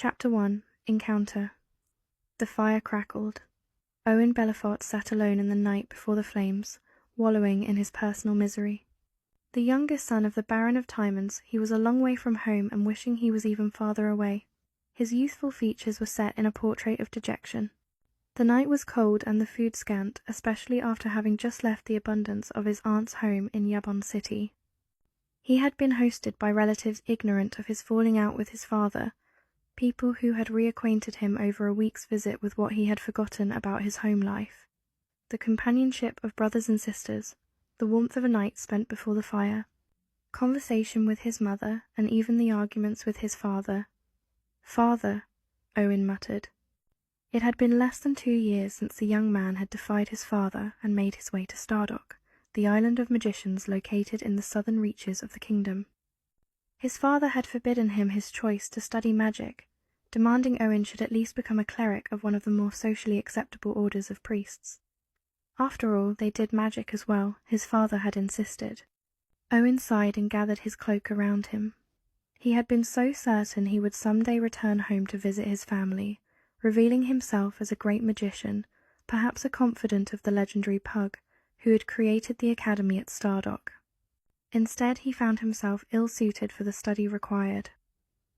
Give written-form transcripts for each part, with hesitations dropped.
Chapter 1. Encounter. The fire crackled. Owen Belafort sat alone in the night before the flames, wallowing in his personal misery. The youngest son of the Baron of Timons, he was a long way from home and wishing he was even farther away. His youthful features were set in a portrait of dejection. The night was cold and the food scant, especially after having just left the abundance of his aunt's home in Yabon City. He had been hosted by relatives ignorant of his falling out with his father, people who had reacquainted him over a week's visit with what he had forgotten about his home life. The companionship of brothers and sisters, the warmth of a night spent before the fire, conversation with his mother, and even the arguments with his father. "Father," Owen muttered. It had been less than 2 years since the young man had defied his father and made his way to Stardock, the island of magicians located in the southern reaches of the kingdom. His father had forbidden him his choice to study magic, demanding Owen should at least become a cleric of one of the more socially acceptable orders of priests. After all, they did magic as well, his father had insisted. Owen sighed and gathered his cloak around him. He had been so certain he would someday return home to visit his family, revealing himself as a great magician, perhaps a confidant of the legendary Pug, who had created the academy at Stardock. Instead, he found himself ill-suited for the study required.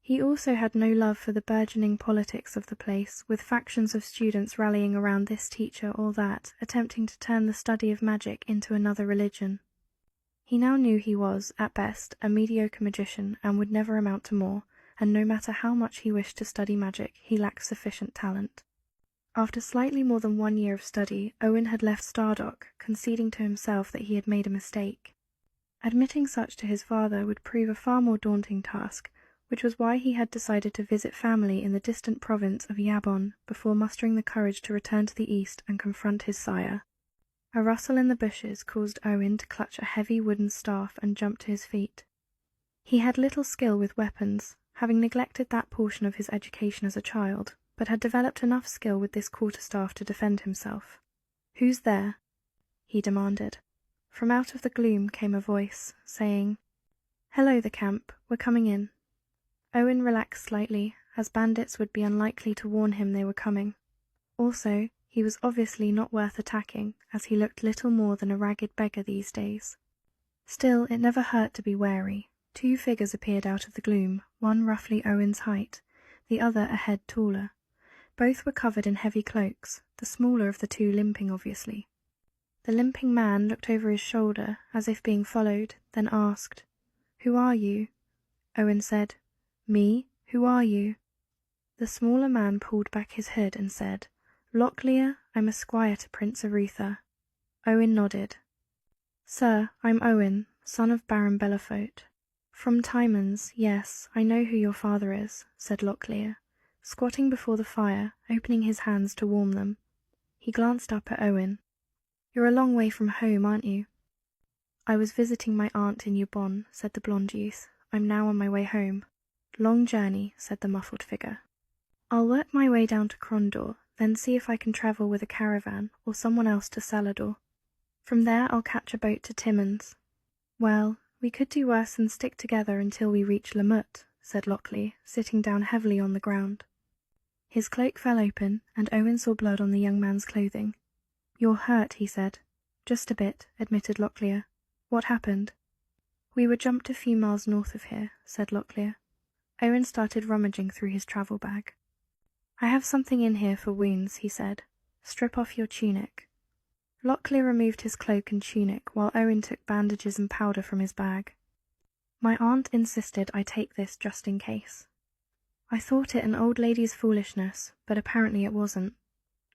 He also had no love for the burgeoning politics of the place, with factions of students rallying around this teacher or that, attempting to turn the study of magic into another religion. He now knew he was, at best, a mediocre magician and would never amount to more, and no matter how much he wished to study magic, he lacked sufficient talent. After slightly more than 1 year of study, Owen had left Stardock, conceding to himself that he had made a mistake. Admitting such to his father would prove a far more daunting task, which was why he had decided to visit family in the distant province of Yabon before mustering the courage to return to the east and confront his sire. A rustle in the bushes caused Owen to clutch a heavy wooden staff and jump to his feet. He had little skill with weapons, having neglected that portion of his education as a child, but had developed enough skill with this quarterstaff to defend himself. "Who's there?" he demanded. From out of the gloom came a voice, saying, "Hello, the camp, we're coming in." Owen relaxed slightly, as bandits would be unlikely to warn him they were coming. Also, he was obviously not worth attacking, as he looked little more than a ragged beggar these days. Still, it never hurt to be wary. 2 figures appeared out of the gloom, one roughly Owen's height, the other a head taller. Both were covered in heavy cloaks, the smaller of the two limping obviously. The limping man looked over his shoulder, as if being followed, then asked, "Who are you?" Owen said, "Me? Who are you?" The smaller man pulled back his hood and said, "Locklear, I'm a squire to Prince Arutha." Owen nodded. "Sir, I'm Owen, son of Baron Belafort." "From Timons, yes, I know who your father is," said Locklear, squatting before the fire, opening his hands to warm them. He glanced up at Owen. "You're a long way from home, aren't you?" "I was visiting my aunt in Yabon," said the blonde youth. "I'm now on my way home." "Long journey," said the muffled figure. "I'll work my way down to KRONDOR, then see if I can travel with a caravan or someone else to Salador. From there I'll catch a boat to Timons." "Well, we could do worse than stick together until we reach Lamut," said Locklear, sitting down heavily on the ground. His cloak fell open, and Owen saw blood on the young man's clothing. "You're hurt," he said. "Just a bit," admitted Locklear. "What happened?" "We were jumped a few miles north of here," said Locklear. Owen started rummaging through his travel bag. "I have something in here for wounds," he said. "Strip off your tunic." Locklear removed his cloak and tunic, while Owen took bandages and powder from his bag. "My aunt insisted I take this just in case." I thought it an old lady's foolishness, but apparently it wasn't.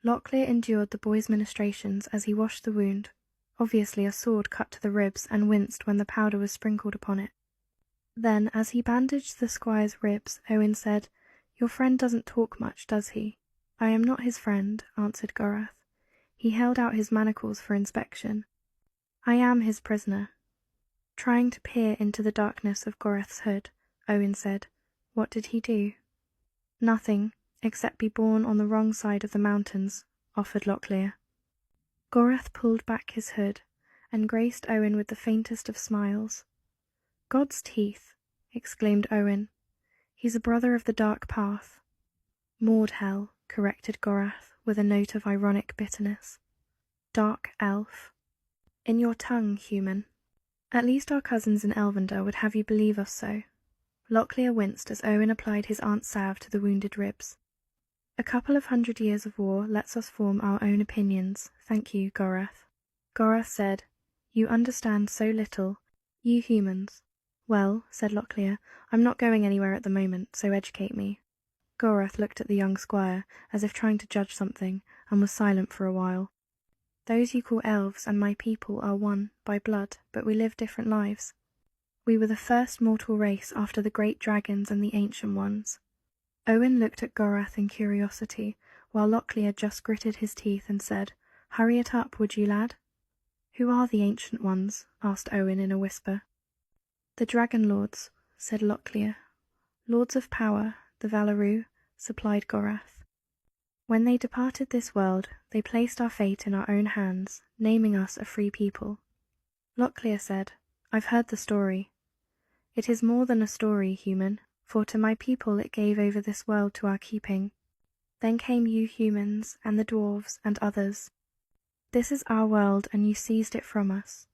Locklear endured the boy's ministrations as he washed the wound, obviously a sword cut to the ribs, and winced when the powder was sprinkled upon it. Then, as he bandaged the squire's ribs, Owen said, "Your friend doesn't talk much, does he?" "I am not his friend," answered Gorath. He held out his manacles for inspection. "I am his prisoner." Trying to peer into the darkness of Gorath's hood, Owen said, "What did he do?" "Nothing, except be born on the wrong side of the mountains," offered Locklear. Gorath pulled back his hood, and graced Owen with the faintest of smiles. "God's teeth!" exclaimed Owen. "He's a brother of the Dark Path. Mordhel, corrected Gorath with a note of ironic bitterness. Dark elf. In your tongue, human. At least our cousins in Elvendar would have you believe us so. Locklear winced as Owen applied his aunt's salve to the wounded ribs. A couple of 100 years of war lets us form our own opinions, thank you, Gorath. Gorath said, You understand so little, you humans. Well, said Locklear, I'm not going anywhere at the moment, so educate me. Gorath looked at the young squire, as if trying to judge something, and was silent for a while. Those you call elves and my people are one, by blood, but we live different lives. We were the first mortal race after the great dragons and the ancient ones. Owen looked at Gorath in curiosity, while Locklear just gritted his teeth and said, Hurry it up, would you, lad? Who are the ancient ones? Asked Owen in a whisper. The Dragon Lords, said Locklear. Lords of power, the Valaroo, supplied Gorath. When they departed this world, they placed our fate in our own hands, naming us a free people. Locklear said, I've heard the story. It is more than a story, human, for to my people it gave over this world to our keeping. Then came you humans, and the dwarves, and others. This is our world, and you seized it from us.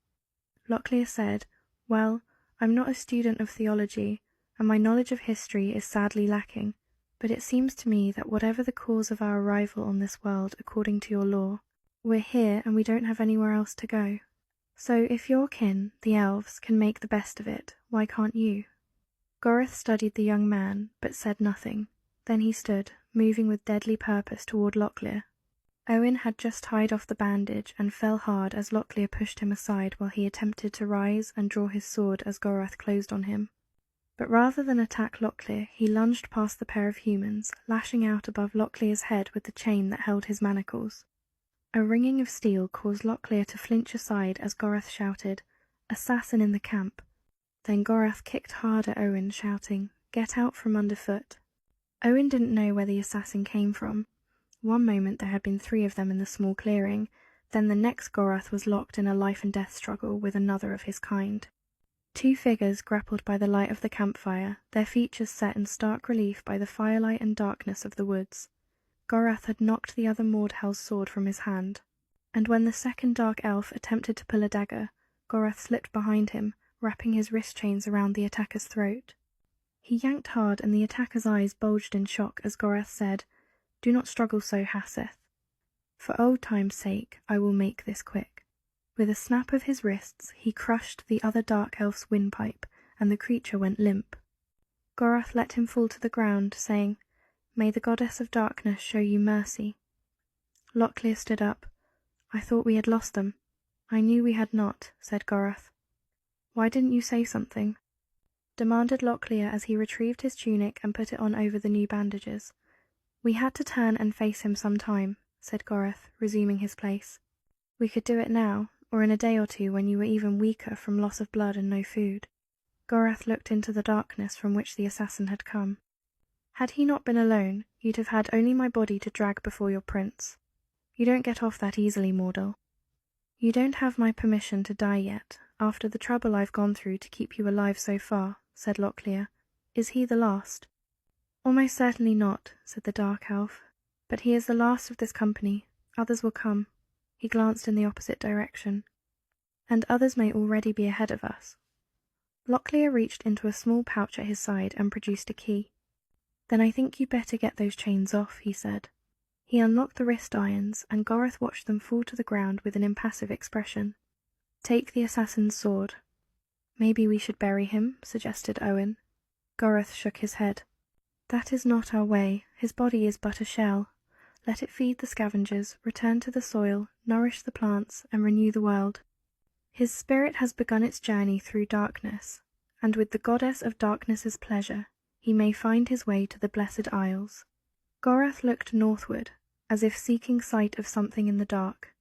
Locklear said, Well, I'm not a student of theology, and my knowledge of history is sadly lacking, but it seems to me that whatever the cause of our arrival on this world according to your law, we're here and we don't have anywhere else to go. So if your kin, the elves, can make the best of it, why can't you? Gorath studied the young man, but said nothing. Then he stood, moving with deadly purpose toward Locklear. Owen had just tied off the bandage and fell hard as Locklear pushed him aside while he attempted to rise and draw his sword as Gorath closed on him. But rather than attack Locklear, he lunged past the pair of humans, lashing out above Locklear's head with the chain that held his manacles. A ringing of steel caused Locklear to flinch aside as Gorath shouted, Assassin in the camp. Then Gorath kicked hard at Owen, shouting, Get out from underfoot. Owen didn't know where the assassin came from. One moment there had been 3 of them in the small clearing, then the next Gorath was locked in a life-and-death struggle with another of his kind. 2 figures grappled by the light of the campfire, their features set in stark relief by the firelight and darkness of the woods. Gorath had knocked the other Mordhel's sword from his hand, and when the second dark elf attempted to pull a dagger, Gorath slipped behind him, wrapping his wrist chains around the attacker's throat. He yanked hard and the attacker's eyes bulged in shock as Gorath said, Do not struggle so, Hasseth. For old time's sake, I will make this quick. With a snap of his wrists, he crushed the other dark elf's windpipe, and the creature went limp. Gorath let him fall to the ground, saying, May the goddess of darkness show you mercy. Locklear stood up. I thought we had lost them. I knew we had not, said Gorath. Why didn't you say something? Demanded Locklear as he retrieved his tunic and put it on over the new bandages. We had to turn and face him some time, said Gorath, resuming his place. We could do it now, or in a day or 2 when you were even weaker from loss of blood and no food. Gorath looked into the darkness from which the assassin had come. Had he not been alone, you'd have had only my body to drag before your prince. You don't get off that easily, Mordor. You don't have my permission to die yet, after the trouble I've gone through to keep you alive so far, said Locklear. Is he the last? Almost certainly not, said the dark elf. But he is the last of this company. Others will come. He glanced in the opposite direction. And others may already be ahead of us. Locklear reached into a small pouch at his side and produced a key. Then I think you'd better get those chains off, he said. He unlocked the wrist irons, and Gorath watched them fall to the ground with an impassive expression. Take the assassin's sword. Maybe we should bury him, suggested Owen. Gorath shook his head. That is not our way. His body is but a shell. Let it feed the scavengers, return to the soil, nourish the plants, and renew the world. His spirit has begun its journey through darkness, and with the goddess of darkness's pleasure, he may find his way to the Blessed Isles. Gorath looked northward, as if seeking sight of something in the dark.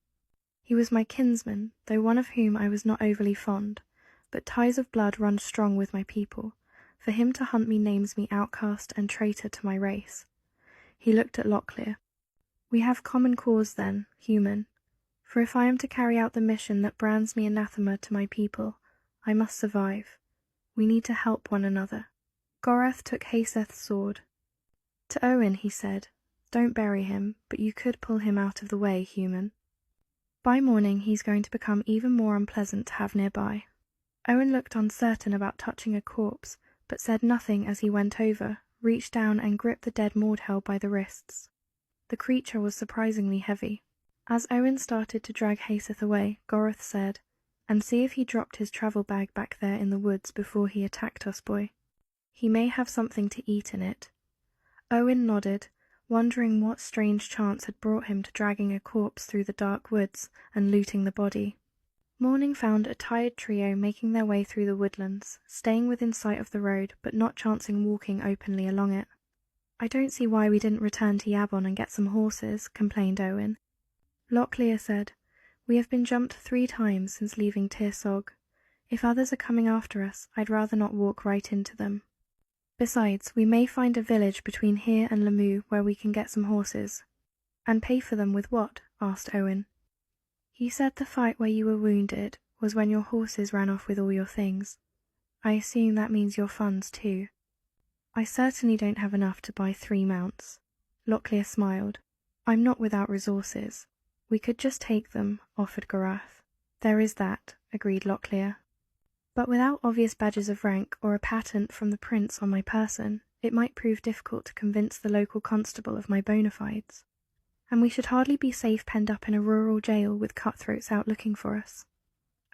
He was my kinsman, though one of whom I was not overly fond, but ties of blood run strong with my people. For him to hunt me names me outcast and traitor to my race. He looked at Locklear. We have common cause then, human. For if I am to carry out the mission that brands me anathema to my people, I must survive. We need to help one another. Gorath took Haseth's sword. To Owen he said, "Don't bury him, but you could pull him out of the way, human. By morning he's going to become even more unpleasant to have nearby." Owen looked uncertain about touching a corpse, but said nothing as he went over, reached down and gripped the dead Mordhel by the wrists. The creature was surprisingly heavy. As Owen started to drag Haseth away, Goroth said, "And see if he dropped his travel bag back there in the woods before he attacked us, boy. He may have something to eat in it." Owen nodded, wondering what strange chance had brought him to dragging a corpse through the dark woods and looting the body. Morning found a tired trio making their way through the woodlands, staying within sight of the road but not chancing walking openly along it. "I don't see why we didn't return to Yabon and get some horses," complained Owen. Locklear said, "We have been jumped 3 times since leaving Tir Sog. If others are coming after us, I'd rather not walk right into them. Besides, we may find a village between here and Lamu where we can get some horses." "And pay for them with what?" asked Owen. "You said the fight where you were wounded was when your horses ran off with all your things. I assume that means your funds too." "I certainly don't have enough to buy 3 mounts." Locklear smiled. "I'm not without resources. We could just take them," offered Goroth. "There is that," agreed Locklear. "But without obvious badges of rank or a patent from the prince on my person, it might prove difficult to convince the local constable of my bona fides. And we should hardly be safe penned up in a rural jail with cutthroats out looking for us."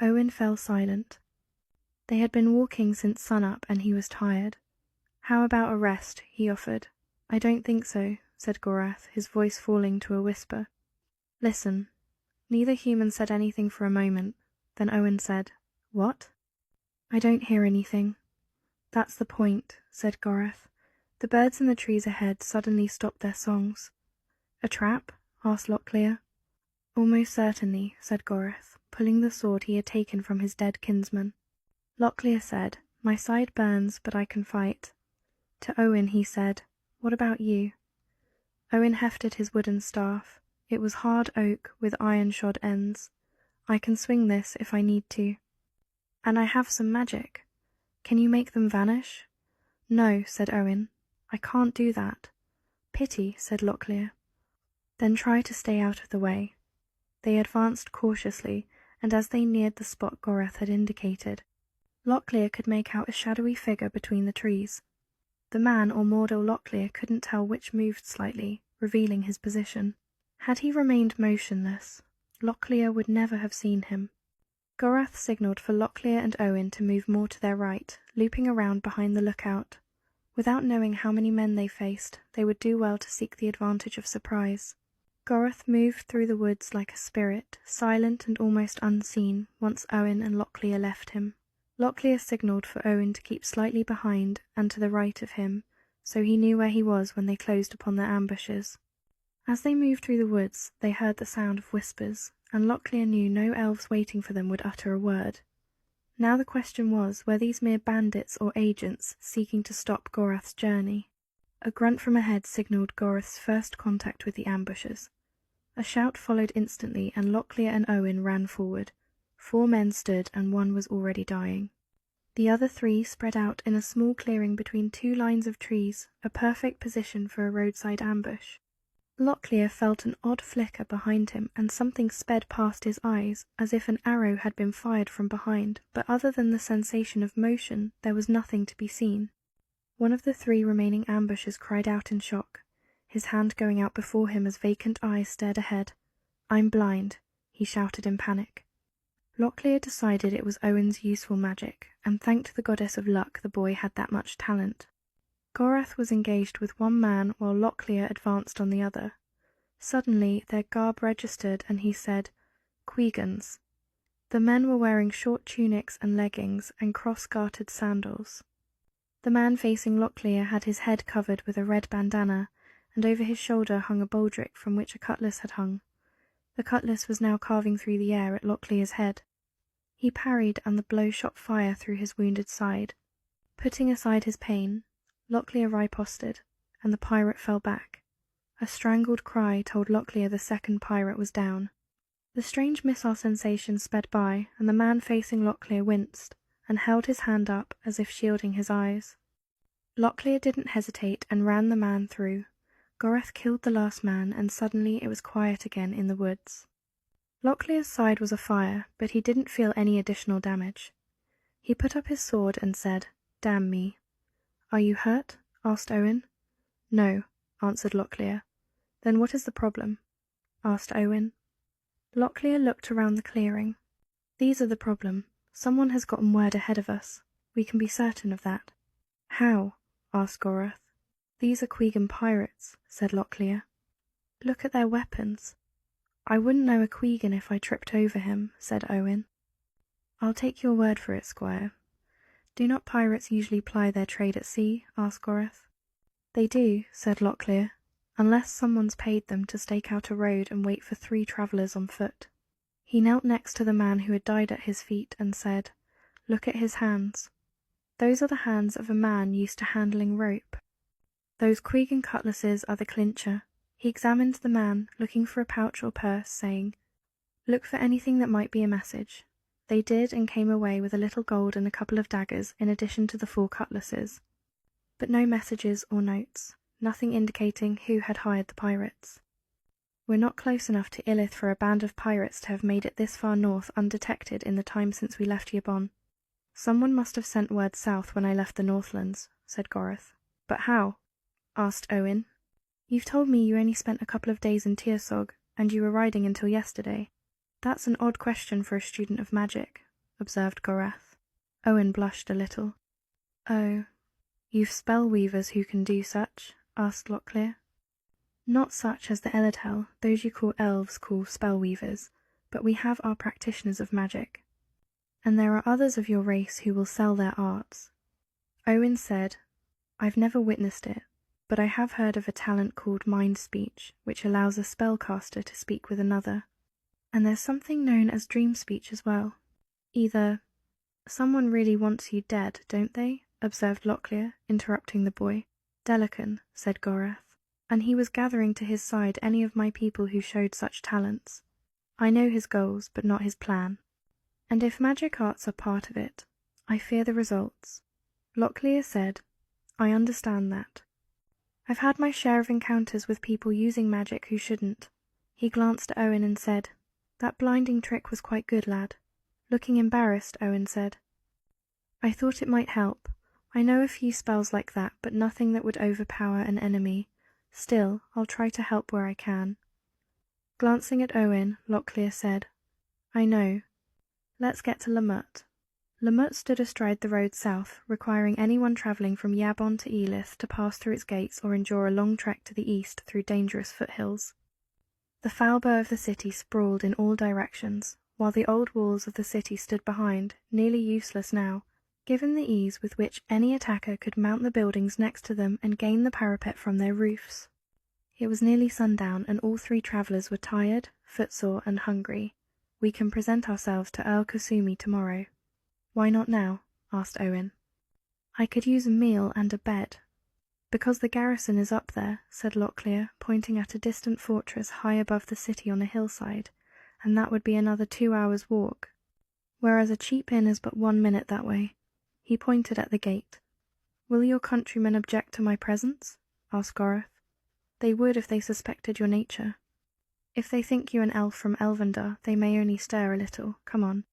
Owen fell silent. They had been walking since sunup and he was tired. "How about a rest?" he offered. "I don't think so," said Goroth, his voice falling to a whisper. "Listen." Neither human said anything for a moment. Then Owen said, "What?" "I don't hear anything." "That's the point," said Goroth. The birds in the trees ahead suddenly stopped their songs. "A trap?" asked Locklear. "Almost certainly," said Goroth, pulling the sword he had taken from his dead kinsman. Locklear said, "My side burns, but I can fight." To Owen he said, "What about you?" Owen hefted his wooden staff. It was hard oak with iron-shod ends. "I can swing this if I need to." "And I have some magic. Can you make them vanish?" "No," said Owen. "I can't do that." "Pity," said Locklear. "Then try to stay out of the way." They advanced cautiously, and as they neared the spot Goroth had indicated, Locklear could make out a shadowy figure between the trees. The man or Mordor Locklear couldn't tell which moved slightly, revealing his position. Had he remained motionless, Locklear would never have seen him. Goroth signalled for Locklear and Owen to move more to their right, looping around behind the lookout. Without knowing how many men they faced, they would do well to seek the advantage of surprise. Goroth moved through the woods like a spirit, silent and almost unseen, once Owen and Locklear left him. Locklear signalled for Owen to keep slightly behind and to the right of him, so he knew where he was when they closed upon their ambushes. As they moved through the woods, they heard the sound of whispers, and Locklear knew no elves waiting for them would utter a word. Now the question was, were these mere bandits or agents seeking to stop Goroth's journey? A grunt from ahead signalled Goroth's first contact with the ambushers. A shout followed instantly, and Locklear and Owen ran forward. 4 men stood, and 1 was already dying. The other 3 spread out in a small clearing between 2 lines of trees, a perfect position for a roadside ambush. Locklear felt an odd flicker behind him, and something sped past his eyes, as if an arrow had been fired from behind, but other than the sensation of motion, there was nothing to be seen. One of the 3 remaining ambushers cried out in shock, his hand going out before him as vacant eyes stared ahead. "I'm blind," he shouted in panic. Locklear decided it was Owen's useful magic, and thanked the goddess of luck the boy had that much talent. Goroth was engaged with 1 man while Locklear advanced on the other. Suddenly their garb registered and he said, "Quegans." The men were wearing short tunics and leggings and cross-gartered sandals. The man facing Locklear had his head covered with a red bandana, and over his shoulder hung a baldric from which a cutlass had hung. The cutlass was now carving through the air at Locklear's head. He parried, and the blow shot fire through his wounded side. Putting aside his pain, Locklear riposted, and the pirate fell back. A strangled cry told Locklear the second pirate was down. The strange missile sensation sped by, and the man facing Locklear winced, and held his hand up as if shielding his eyes. Locklear didn't hesitate and ran the man through. Goreth killed the last man, and suddenly it was quiet again in the woods. Locklear's side was afire, but he didn't feel any additional damage. He put up his sword and said, "Damn me." "Are you hurt?" asked Owen. "No," answered Locklear. "Then what is the problem?" asked Owen. Locklear looked around the clearing. "These are the problem. Someone has gotten word ahead of us. We can be certain of that." "How?" asked Goreth. "These are Quegan pirates," said Locklear. "Look at their weapons." "I wouldn't know a Quegan if I tripped over him," said Owen. "I'll take your word for it, Squire. Do not pirates usually ply their trade at sea?" asked Goreth. "They do," said Locklear, "unless someone's paid them to stake out a road and wait for 3 travellers on foot." He knelt next to the man who had died at his feet and said, "Look at his hands. Those are the hands of a man used to handling rope. Those Quegan cutlasses are the clincher." He examined the man, looking for a pouch or purse, saying, "Look for anything that might be a message." They did, and came away with a little gold and a couple of daggers in addition to the 4 cutlasses. But no messages or notes, nothing indicating who had hired the pirates. "We're not close enough to Illith for a band of pirates to have made it this far north undetected in the time since we left Yabon. Someone must have sent word south when I left the Northlands," said Goreth. "But how?" asked Owen. "You've told me you only spent a couple of days in Tearsog, and you were riding until yesterday." "That's an odd question for a student of magic," observed Goreth. Owen blushed a little. "Oh, you've spell-weavers who can do such?" asked Locklear. "Not such as the Eladhel, those you call elves call spell-weavers, but we have our practitioners of magic. And there are others of your race who will sell their arts." Owen said, "I've never witnessed it, but I have heard of a talent called mind speech, which allows a spellcaster to speak with another. And there's something known as dream speech as well. Either someone really wants you dead, don't they?" observed Locklear, interrupting the boy. "Delican," said Goreth, "and he was gathering to his side any of my people who showed such talents. I know his goals, but not his plan. And if magic arts are part of it, I fear the results." Locklear said, "I understand that. I've had my share of encounters with people using magic who shouldn't." He glanced at Owen and said, "That blinding trick was quite good, lad." Looking embarrassed, Owen said, "I thought it might help. I know a few spells like that, but nothing that would overpower an enemy. Still, I'll try to help where I can." Glancing at Owen, Locklear said, "I know. Let's get to Lamut." Lamut stood astride the road south, requiring anyone travelling from Yabon to Elith to pass through its gates or endure a long trek to the east through dangerous foothills. The foul-bow of the city sprawled in all directions, while the old walls of the city stood behind, nearly useless now, given the ease with which any attacker could mount the buildings next to them and gain the parapet from their roofs. It was nearly sundown, and all 3 travellers were tired, footsore, and hungry. "We can present ourselves to Earl Kasumi tomorrow." "Why not now?" asked Owen. "I could use a meal and a bed." "Because the garrison is up there," said Locklear, pointing at a distant fortress high above the city on a hillside, "and that would be another 2 hours' walk, whereas a cheap inn is but 1 minute that way." He pointed at the gate. "Will your countrymen object to my presence?" asked Goreth. "They would if they suspected your nature. If they think you an elf from Elvendar, they may only stir a little. Come on.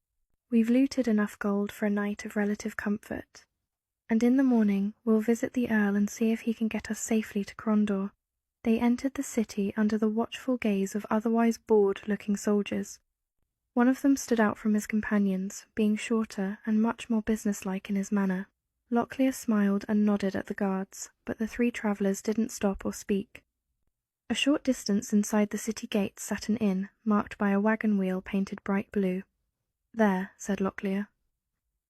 We've looted enough gold for a night of relative comfort, and in the morning we'll visit the Earl and see if he can get us safely to KRONDOR." They entered the city under the watchful gaze of otherwise bored-looking soldiers. One of them stood out from his companions, being shorter and much more businesslike in his manner. Locklear smiled and nodded at the guards, but the 3 travellers didn't stop or speak. A short distance inside the city gates sat an inn, marked by a wagon wheel painted bright blue. "There," said Locklear.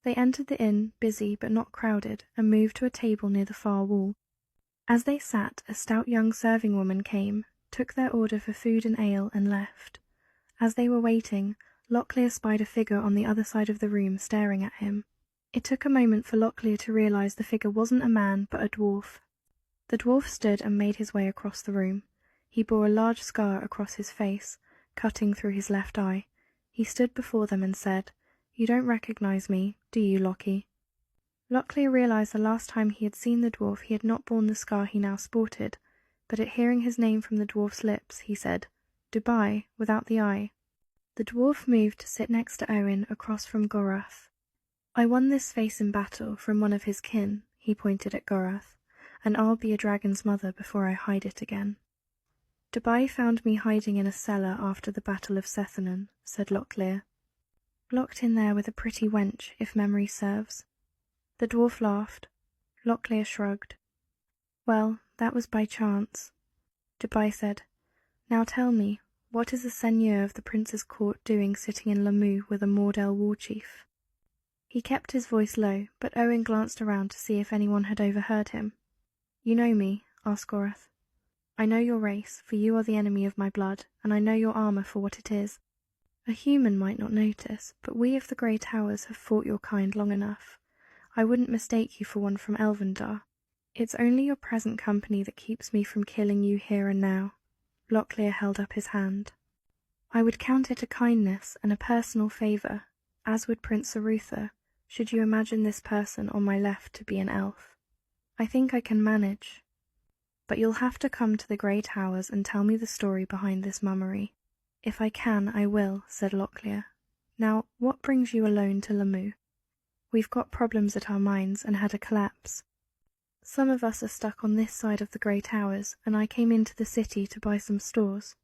They entered the inn, busy but not crowded, and moved to a table near the far wall. As they sat, a stout young serving woman came, took their order for food and ale, and left. As they were waiting, Locklear spied a figure on the other side of the room staring at him. It took a moment for Locklear to realise the figure wasn't a man but a dwarf. The dwarf stood and made his way across the room. He bore a large scar across his face, cutting through his left eye. He stood before them and said, "You don't recognise me, do you, Lockie?" Locklear realised the last time he had seen the dwarf he had not borne the scar he now sported, but at hearing his name from the dwarf's lips, he said, "Dubai, without the I." The dwarf moved to sit next to Owen across from Gorath. "I won this face in battle from one of his kin," he pointed at Gorath, "and I'll be a dragon's mother before I hide it again." "Dubai found me hiding in a cellar after the Battle of Sethanon," said Locklear. "Locked in there with a pretty wench, if memory serves." The dwarf laughed. Locklear shrugged. "Well, that was by chance." Dubai said, "Now tell me, what is the seigneur of the prince's court doing sitting in Lamu with a Mordell war chief?" He kept his voice low, but Owen glanced around to see if anyone had overheard him. "You know me?" asked Gorath. "I know your race, for you are the enemy of my blood, and I know your armour for what it is. A human might not notice, but we of the Grey Towers have fought your kind long enough. I wouldn't mistake you for one from Elvendar. It's only your present company that keeps me from killing you here and now." Locklear held up his hand. "I would count it a kindness and a personal favour, as would Prince Arutha, should you imagine this person on my left to be an elf. I think I can manage. But you'll have to come to the Grey Towers and tell me the story behind this mummery." "If I can, I will," said Locklear. "Now, what brings you alone to Lamu?" "We've got problems at our mines and had a collapse. Some of us are stuck on this side of the Grey Towers, and I came into the city to buy some stores.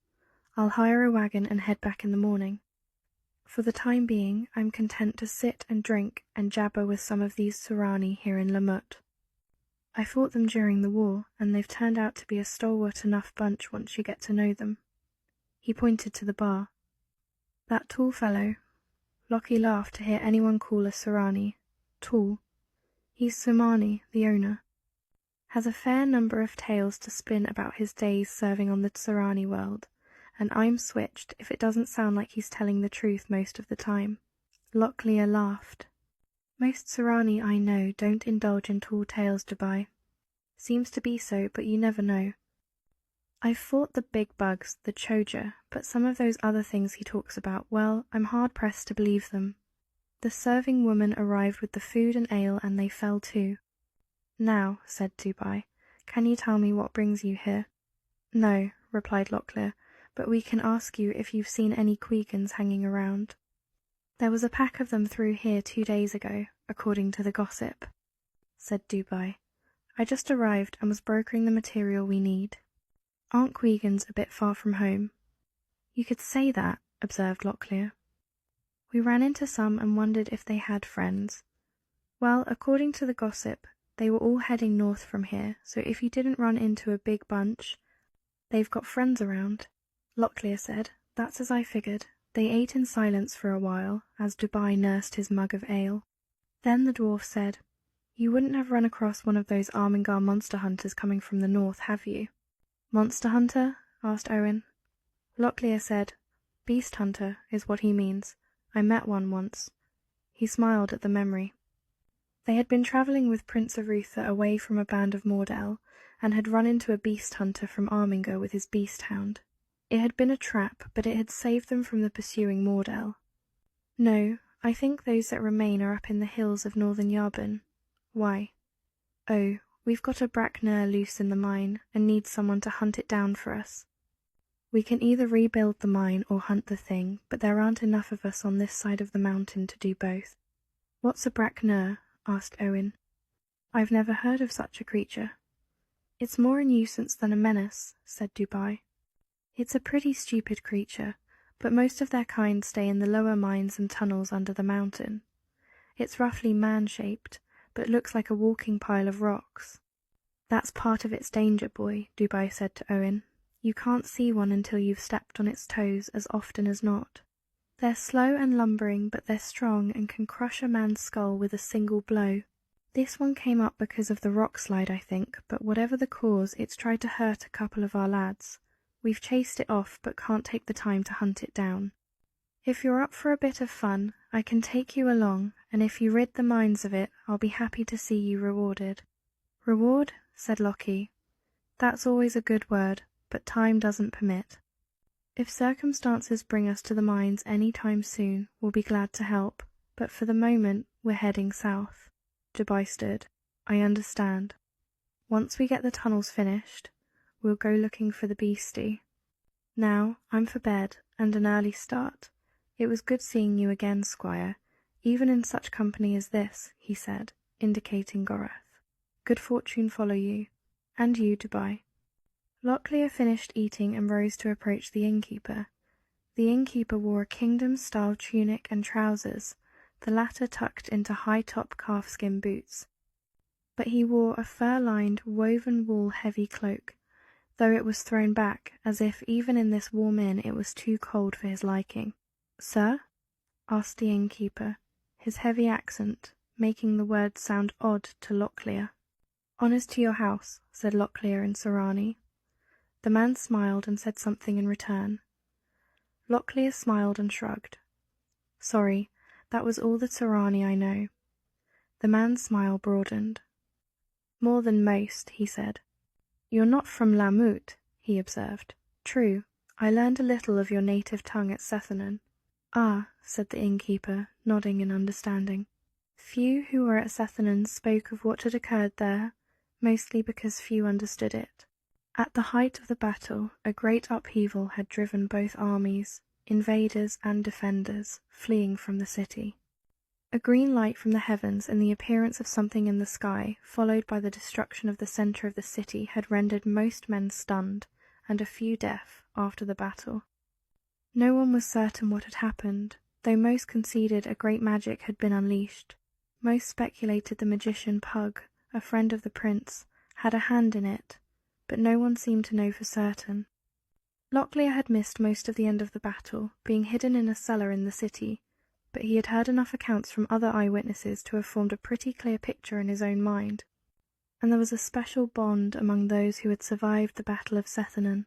I'll hire a wagon and head back in the morning. For the time being, I'm content to sit and drink and jabber with some of these Sorani here in Lamut. I fought them during the war, and they've turned out to be a stalwart enough bunch once you get to know them." He pointed to the bar. "That tall fellow." Lockie laughed to hear anyone call a Sorani tall. "He's Sumani, the owner. Has a fair number of tales to spin about his days serving on the Sorani world, and I'm switched if it doesn't sound like he's telling the truth most of the time." Locklear laughed. "Most Sorani I know don't indulge in tall tales, Dubai. Seems to be so, but you never know. I've fought the big bugs, the Choja, but some of those other things he talks about, well, I'm hard-pressed to believe them. The serving woman arrived with the food and ale, and they fell too." "Now," said Dubai, "can you tell me what brings you here?" "No," replied Locklear, "but we can ask you if you've seen any Quegans hanging around." "There was a pack of them through here 2 days ago, according to the gossip," said Dubai. "I just arrived and was brokering the material we need. Aren't Quegans a bit far from home?" "You could say that," observed Locklear. "We ran into some and wondered if they had friends. Well, according to the gossip, they were all heading north from here, so if you didn't run into a big bunch, they've got friends around." Locklear said, "That's as I figured." They ate in silence for a while, as Dubai nursed his mug of ale. Then the dwarf said, "You wouldn't have run across one of those Armingar monster hunters coming from the north, have you?" "Monster hunter?" asked Owen. Locklear said, "Beast hunter is what he means. I met one once." He smiled at the memory. They had been travelling with Prince Arutha away from a band of Mordell, and had run into a beast hunter from Armingar with his beast hound. It had been a trap, but it had saved them from the pursuing Mordell. "No, I think those that remain are up in the hills of northern Yarbon." "Why?" "Oh, we've got a Braknur loose in the mine, and need someone to hunt it down for us. We can either rebuild the mine or hunt the thing, but there aren't enough of us on this side of the mountain to do both." "What's a Braknur?" asked Owen. "I've never heard of such a creature." "It's more a nuisance than a menace," said Dubai. "It's a pretty stupid creature, but most of their kind stay in the lower mines and tunnels under the mountain. It's roughly man-shaped, but looks like a walking pile of rocks." "That's part of its danger, boy," Dubai said to Owen. "You can't see one until you've stepped on its toes as often as not. They're slow and lumbering, but they're strong and can crush a man's skull with a single blow. This one came up because of the rock slide, I think, but whatever the cause, it's tried to hurt a couple of our lads. We've chased it off, but can't take the time to hunt it down. If you're up for a bit of fun, I can take you along, and if you rid the mines of it, I'll be happy to see you rewarded." "Reward?" said Lockie. "That's always a good word, but time doesn't permit. If circumstances bring us to the mines any time soon, we'll be glad to help, but for the moment we're heading south." Dubai stood. I understand. Once we get the tunnels finished, we'll go looking for the beastie. Now, I'm for bed, and an early start. It was good seeing you again, Squire, even in such company as this, he said, indicating Gorath. Good fortune follow you, and you, Dubai. Locklear finished eating and rose to approach the innkeeper. The innkeeper wore a kingdom-style tunic and trousers, the latter tucked into high-top calfskin boots. But he wore a fur-lined, woven-wool heavy cloak, though it was thrown back, as if even in this warm inn it was too cold for his liking. "Sir?" asked the innkeeper, his heavy accent making the words sound odd to Locklear. "Honours to your house," said Locklear in Sorani. The man smiled and said something in return. Locklear smiled and shrugged. "Sorry, that was all the Sorani I know." The man's smile broadened. "More than most," he said. "You're not from Lamut," he observed. "True, I learned a little of your native tongue at Sethanon." "Ah," said the innkeeper, nodding in understanding. Few who were at Sethanon spoke of what had occurred there, mostly because few understood it. At the height of the battle, a great upheaval had driven both armies, invaders and defenders, fleeing from the city. A green light from the heavens and the appearance of something in the sky, followed by the destruction of the centre of the city, had rendered most men stunned, and a few deaf, after the battle. No one was certain what had happened, though most conceded a great magic had been unleashed. Most speculated the magician Pug, a friend of the prince, had a hand in it, but no one seemed to know for certain. Locklear had missed most of the end of the battle, being hidden in a cellar in the city, but he had heard enough accounts from other eyewitnesses to have formed a pretty clear picture in his own mind. And there was a special bond among those who had survived the Battle of Sethanon,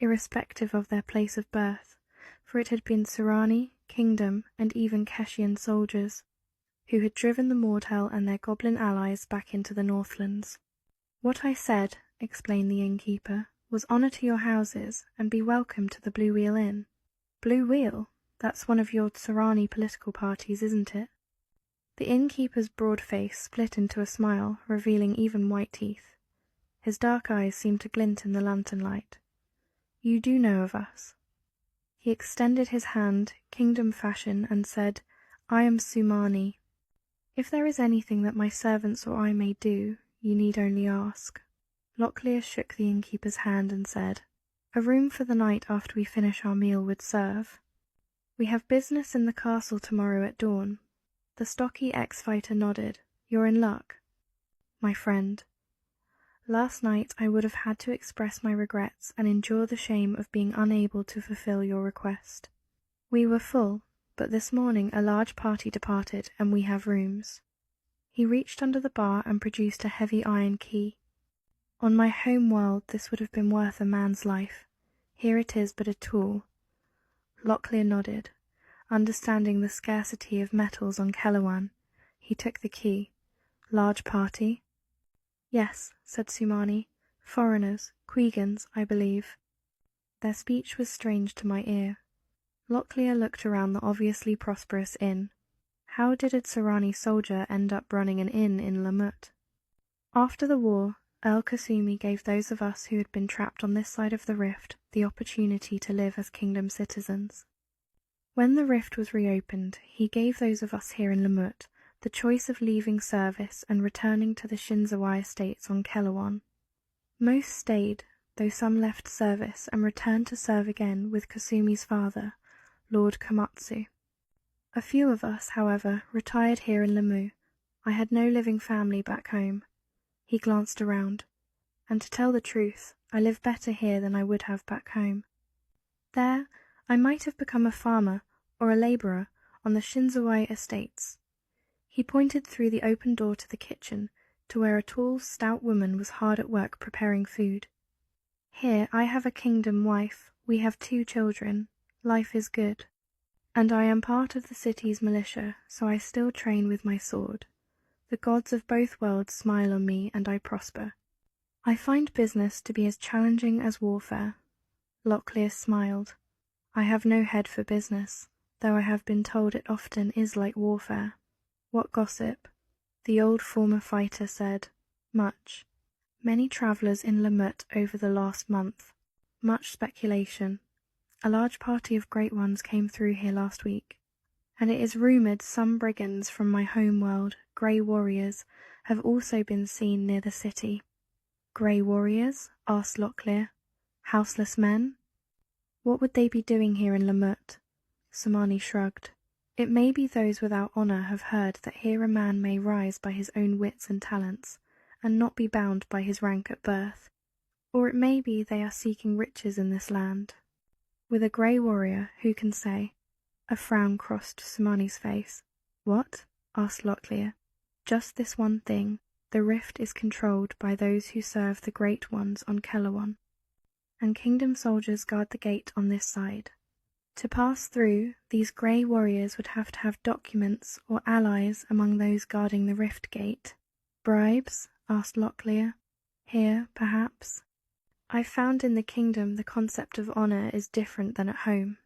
irrespective of their place of birth, for it had been Sorani, Kingdom, and even Keshian soldiers, who had driven the Mordhel and their goblin allies back into the Northlands. "What I said," explained the innkeeper, "was honour to your houses, and be welcome to the Blue Wheel Inn." "Blue Wheel? That's one of your Sorani political parties, isn't it?" The innkeeper's broad face split into a smile, revealing even white teeth. His dark eyes seemed to glint in the lantern light. "You do know of us." He extended his hand, kingdom fashion, and said, "I am Sumani. If there is anything that my servants or I may do, you need only ask." Locklear shook the innkeeper's hand and said, "A room for the night after we finish our meal would serve. We have business in the castle tomorrow at dawn." The stocky ex-fighter nodded. "You're in luck." "My friend. Last night I would have had to express my regrets and endure the shame of being unable to fulfill your request. We were full, but this morning a large party departed and we have rooms." He reached under the bar and produced a heavy iron key. "On my home world this would have been worth a man's life. Here it is but a tool." Locklear nodded. Understanding the scarcity of metals on Kellowan, he took the key. "Large party?" "Yes," said Sumani. "Foreigners, Quegans, I believe." Their speech was strange to my ear. Locklear looked around the obviously prosperous inn. How did a Sorani soldier end up running an inn in Lamut? After the war, Earl Kasumi gave those of us who had been trapped on this side of the rift the opportunity to live as kingdom citizens. When the rift was reopened, he gave those of us here in Lamut the choice of leaving service and returning to the Shinzawai estates on Kellowan. Most stayed, though some left service and returned to serve again with Kasumi's father, Lord Komatsu. A few of us, however, retired here in Lamu. I had no living family back home. He glanced around. And to tell the truth, I live better here than I would have back home. There, I might have become a farmer or a labourer on the Shinzawai estates. He pointed through the open door to the kitchen, to where a tall, stout woman was hard at work preparing food. Here I have a kingdom wife, we have 2 children, life is good. And I am part of the city's militia, so I still train with my sword. The gods of both worlds smile on me and I prosper. I find business to be as challenging as warfare." Locklear smiled. "I have no head for business, though I have been told it often is like warfare." "What gossip?" The old former fighter said, "Much. Many travellers in Lamut over the last month. Much speculation. A large party of great ones came through here last week, and it is rumoured some brigands from my home world, grey warriors, have also been seen near the city." "Grey warriors?" asked Locklear. "Houseless men? What would they be doing here in Lamut?" Samani shrugged. "It may be those without honour have heard that here a man may rise by his own wits and talents, and not be bound by his rank at birth. Or it may be they are seeking riches in this land. With a grey warrior, who can say?" A frown crossed Samani's face. "What?" asked Locklear. "Just this one thing. The rift is controlled by those who serve the great ones on Kelawon, and kingdom soldiers guard the gate on this side. To pass through, these grey warriors would have to have documents or allies among those guarding the rift gate." "Bribes?" asked Locklear. "Here, perhaps. I've found in the kingdom the concept of honour is different than at home.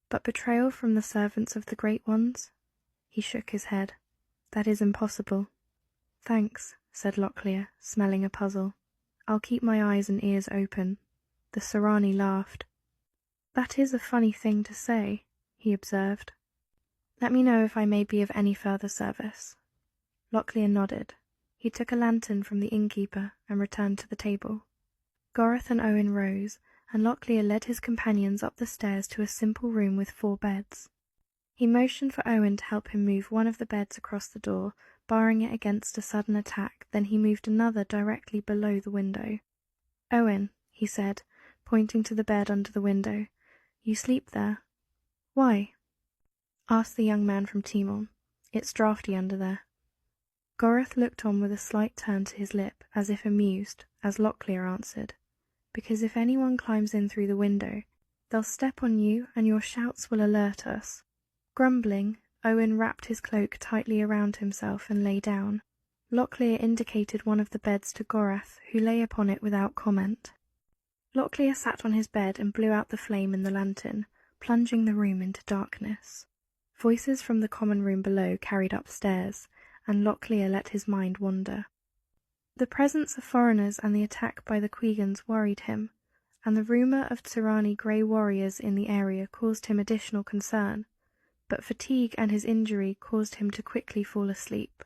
But betrayal from the servants of the great ones?" He shook his head. "That is impossible." "Thanks," said Locklear, smelling a puzzle. "I'll keep my eyes and ears open." The Sarani laughed. "That is a funny thing to say," he observed. "Let me know if I may be of any further service." Locklear nodded. He took a lantern from the innkeeper and returned to the table. Goreth and Owen rose, and Locklear led his companions up the stairs to a simple room with 4 beds. He motioned for Owen to help him move one of the beds across the door, barring it against a sudden attack, then he moved another directly below the window. "Owen," he said, pointing to the bed under the window, "you sleep there." "Why?" asked the young man from Timon. "It's draughty under there." Goreth looked on with a slight turn to his lip, as if amused, as Locklear answered, "Because if anyone climbs in through the window, they'll step on you and your shouts will alert us." Grumbling, Owen wrapped his cloak tightly around himself and lay down. Locklear indicated one of the beds to Goreth, who lay upon it without comment. Locklear sat on his bed and blew out the flame in the lantern, plunging the room into darkness. Voices from the common room below carried upstairs, and Locklear let his mind wander. The presence of foreigners and the attack by the Quegans worried him, and the rumour of Tsirani grey warriors in the area caused him additional concern, but fatigue and his injury caused him to quickly fall asleep.